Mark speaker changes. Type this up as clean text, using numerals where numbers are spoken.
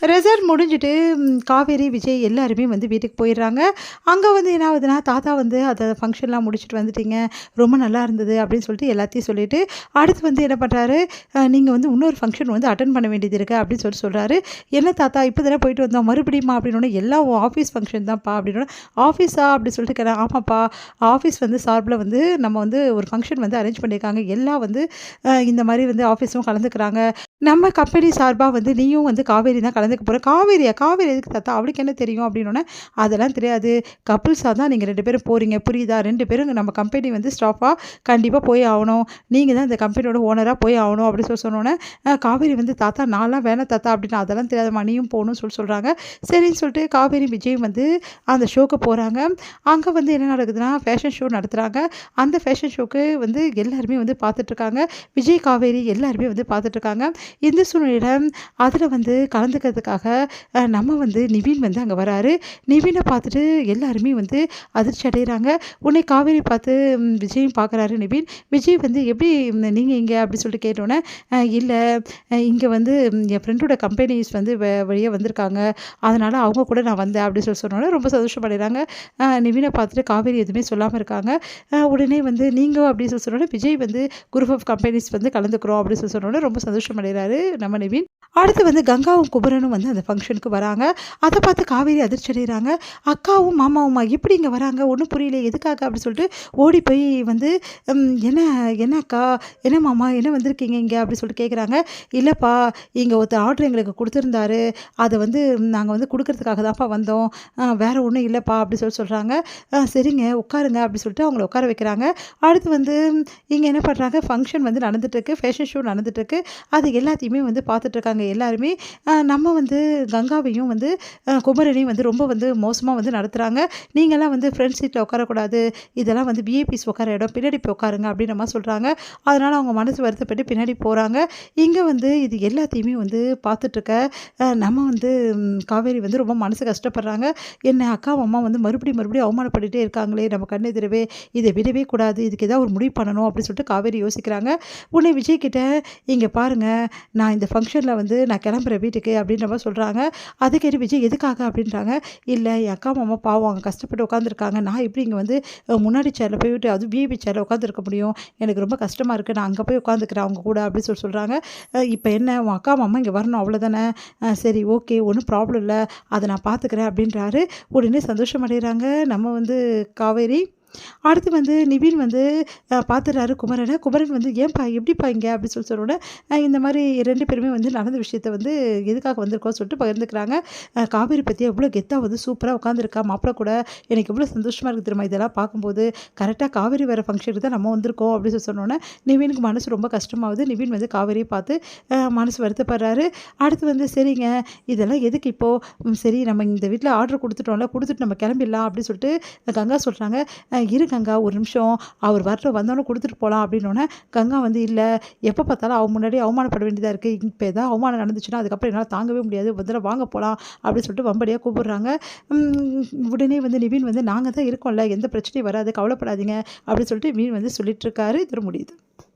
Speaker 1: Resort முடிஞ்சுட்டு காவேரி, விஜய் எல்லாருமே வந்து வீட்டுக்கு போயிடுறாங்க. அங்க வந்து என்ன ஆகுதுன்னா, தாத்தா வந்து அத ஃபங்ஷன்லாம் முடிச்சுட்டு வந்துட்டீங்க. ரொம்ப நல்லா இருந்தது அப்படின்னு சொல்லிட்டு எல்லாத்தையும் சொல்லிட்டு, அடுத்து வந்து என்ன பண்றாரு, நீங்க வந்து இன்னொரு ஃபங்ஷன் வந்து அட்டெண்ட் பண்ண வேண்டியது இருக்கு அப்படின்னு சொல்லிட்டு சொல்றாரு. "என்ன தாத்தா இப்ப தானே போயிட்டு வந்தோம். மறுபடியுமா?" அப்படின்னோனே, "எல்லாம் உன் ஆஃபீஸ் ஃபங்ஷன் தான்ப்பா" அப்படின்னோனே, "ஆஃபீஸா?" அப்படி சொல்லிட்டு கேட்டேன். "ஆமாப்பா, ஆஃபீஸ் வந்து சார்புல வந்து நம்ம வந்து ஒரு ஃபங்ஷன் வந்து அரேஞ்ச் பண்ணியிருக்காங்க. எல்லாம் வந்து இந்த மாரி வந்து ஆஃபீஸும் கலந்துக்கிறாங்க. நம்ம கம்பெனி சார்பா வந்து நீயும் வந்து காவேரி தான் கலந்துக்க போற." "காவேரியா? காவேரி எதுக்கு தாத்தா? அவளுக்கு என்ன தெரியும்?" அப்படின்னோனே, "அதெல்லாம் தெரியாது. கப்புல்ஸா தான் நீங்க 2 பேரும் போறீங்க. புரியுதா? 2 பேரும் நம்ம கம்பெனி வந்து ஸ்டாஃபா கண்டிப்பா போய் ஆவணும். நீங்க தான் இந்த கம்பெனியோட ஓனரா போய் ஆவணும்." அப்படி சொன்னோனே, காவேரி வந்து, "தாத்தா நான்லாம் வேணாம் தாத்தா" அப்படின்னா, "அதெல்லாம் தெரியாதும்மா. நீயும் போணும்னு" சொல்றாங்க. சரின்னு சொல்லிட்டு காவேரி, விஜயும் வந்து அந்த ஷோக்கு போறாங்க. அங்க வந்து என்ன நடக்குதுன்னா, ஃபேஷன் ஷோ நடத்துறாங்க. அந்த ஃபேஷன் ஷோக்கு வந்து எல்லாருமே வந்து பார்த்துட்ருக்காங்க. விஜய், காவேரி எல்லாருமே வந்து பார்த்துட்ருக்காங்க. இந்த சூழ்நிலையில அதில வந்து கலந்துக்கிறதுக்காக நம்ம வந்து நிவின் வந்து அங்க வராரு. நிவின பார்த்துட்டு எல்லாருமே வந்து அதிர்ச்சி அடையிறாங்க. உடனே காவேரி பார்த்து விஜயும் பார்க்குறாரு நிவின். விஜய் வந்து "எப்படி நீங்க இங்க?" அப்படி சொல்லிட்டு கேட்டோனே, இல்ல இங்க வந்து என் ஃப்ரெண்டோட கம்பெனிஸ் வந்து வழியா வந்திருக்காங்க. அதனால அவங்க கூட நான் வந்தேன்." அப்படி சொன்னோனே ரொம்ப சந்தோஷமடைறாங்க. நிவின பார்த்துட்டு காவேரி எதுவுமே சொல்லாம இருக்காங்க. உடனே வந்து "நீங்க?" அப்படின்னு சொன்னோனே, விஜய் வந்து குரூப் ஆஃப் கம்பெனிஸ் வந்து கலந்துக்கிறோம் அப்படின்னு சொன்னோனே ரொம்ப சந்தோஷம் அடைகிறாரு நம்ம நிவின். அடுத்து வந்து கங்காவும், குமரனும் வந்து அந்த ஃபங்ஷனுக்கு வராங்க. அத பார்த்து காவேரி அதிர்ச்சி அடைகிறாங்க. "அக்காவும், மாமாவுமா எப்படி இங்க வராங்க? ஒண்ணும் புரியலையே எதுக்காக?" அப்படி சொல்லிட்டு ஓடி போய் வந்து "என்ன என்ன அக்கா? என்ன மாமா? என்ன வந்திருக்கீங்க இங்க?" அப்படி சொல்லிட்டு கேட்குறாங்க. "இல்லப்பா, இங்க ஒருத்தர் ஆர்டர் எங்களுக்கு குடுத்துருந்தாரு. அத வந்து நாங்க வந்து குடுக்கறதுக்காக தான்ப்பா வந்தோம். வேற ஒண்ணும் இல்லப்பா." அப்படி சொல்றாங்க. சரிங்க உட்காருங்க." அப்படி சொல்லிட்டு அவங்கள உட்கார வைக்கிறாங்க. அடுத்து வந்து இங்க என்ன பண்றாங்க, ஃபங்ஷன் வந்து நடந்துட்டுருக்கு. ஃபேஷன் ஷோ நடந்துட்டுருக்கு. அது எல்லாத்தையுமே வந்து பார்த்துட்ருக்காங்க எல்லாருமே. நம்ம வந்து கங்காவையும் வந்து குமரனையும் வந்து ரொம்ப வந்து மோசமா வந்து நடத்துறாங்க. "நீங்கலாம் வந்து ஃப்ரண்ட் சீட்ல உட்காரக்கூடாது. இதெல்லாம் வந்து விஐபிஸ் உட்கார இடம். பின்னாடி போய் உட்காருங்க." அப்படின்ற மாரி சொல்றாங்க. அதனால அவங்க மனசு வருத்தப்பட்டு பின்னாடி போறாங்க. இங்க வந்து இது எல்லாத்தையுமே வந்து பார்த்துட்ருக்க நம்ம வந்து காவேரி வந்து ரொம்ப மனசு கஷ்டப்படுறாங்க. என்ன அக்கா, அம்மா வந்து மறுபடியும் அவமானப்பட்டுட்டே இருக்காங்களே நம்ம கண் எதிரவே. இத விடவே கூடாது. இதுக்கு ஏதாவது ஒரு முடிவு பண்ணணும் அப்படின்னு சொல்லிட்டு காவேரி யோசிக்கிறாங்க. உடனே விஜய் கிட்ட, "இங்க பாருங்க, நான் இந்த ஃபங்ஷன்ல வந்து நான் கிளம்புறேன் வீட்டுக்கு." அப்படின்ற மாரி சொல்றாங்க. அத கேட்டு விஜய் எதுக்காக அப்படின்றாங்க. "இல்ல என் அக்கா, மாமா பாவம் அவங்க கஷ்டப்பட்டு உட்காந்துருக்காங்க. நான் எப்படி இங்க வந்து முன்னாடி சேர்ல போயிட்டு அதுவும் விஐபி சேர்ல உட்காந்துருக்க முடியும். எனக்கு ரொம்ப கஷ்டமா இருக்கு. நான் அங்க போய் உட்காந்துக்கிறேன் அவங்க கூட." அப்படின்னு சொல்றாங்க. "இப்ப என்ன உன் அக்கா, மாமா இங்க வரணும் அவ்வளோதானே? சரி ஓகே. ஒண்ணும் ப்ராப்ளம் இல்ல. அத நான் பார்த்துக்கிறேன்." அப்படின்றாரு. உடனே சந்தோஷம் அடைகிறாங்க நம்ம வந்து காவேரி. அடுத்து வந்து நிவின் வந்து பார்த்துறாரு குமரன. குமரன் வந்து "ஏன்பா? எப்படிப்பா இங்க?" அப்படி சொன்னோனே, இந்த மாரி 2 பேருமே வந்து நடந்த விஷயத்த வந்து எதுக்காக வந்திருக்கோம்னு சொல்லிட்டு பகிர்ந்துக்கிறாங்க. "காவேரி பத்தியா எவ்வளோ கெத்தா வந்து சூப்பரா உட்காந்துருக்கா மாப்பிள கூட. எனக்கு எவ்வளோ சந்தோஷமா இருக்கு தெரியுமா இதெல்லாம் பார்க்கும்போது. கரெக்ட்டா காவேரி வர ஃபங்ஷனுக்கு தான் நம்ம வந்திருக்கோம்." அப்படின்னு சொன்னோனே, நிவினுக்கு மனசு ரொம்ப கஷ்டமாவுது. நிவின் வந்து காவேரியை பார்த்து மனசு வருத்தப்படுறாரு. அடுத்து வந்து "சரிங்க, இதெல்லாம் எதுக்கு இப்போ? சரி நம்ம இந்த வீட்ல ஆர்டர் குடுத்துட்டோம்ல, குடுத்துட்டு நம்ம கிளம்பிடலாம்." அப்படின்னு சொல்லிட்டு கங்கா சொல்றாங்க. "இரு கங்கா ஒரு நிமிஷம். அவர் வரட்டும் வந்தோனே குடுத்துட்டு போலாம்." அப்படின்னோனே, கங்கா வந்து "இல்ல, எப்ப பார்த்தாலும் அவ முன்னாடி அவமானப்பட வேண்டியதா இருக்கு. இப்ப ஏதாவது அவமானம் நடந்துச்சுன்னா, அதுக்கப்புறம் என்னால தாங்கவே முடியாது. முதல்ல வாங்க போலாம்." அப்படின்னு சொல்லிட்டு வம்படியா கூப்பிடுறாங்க. உடனே வந்து நிவின் வந்து "நாங்க தான் இருக்கோம்ல. எந்த பிரச்சனையும் வராது. கவலைப்படாதீங்க." அப்படின்னு சொல்லிட்டு நிவின் வந்து சொல்லிட்டு இருக்காரு. இதோட முடியுது.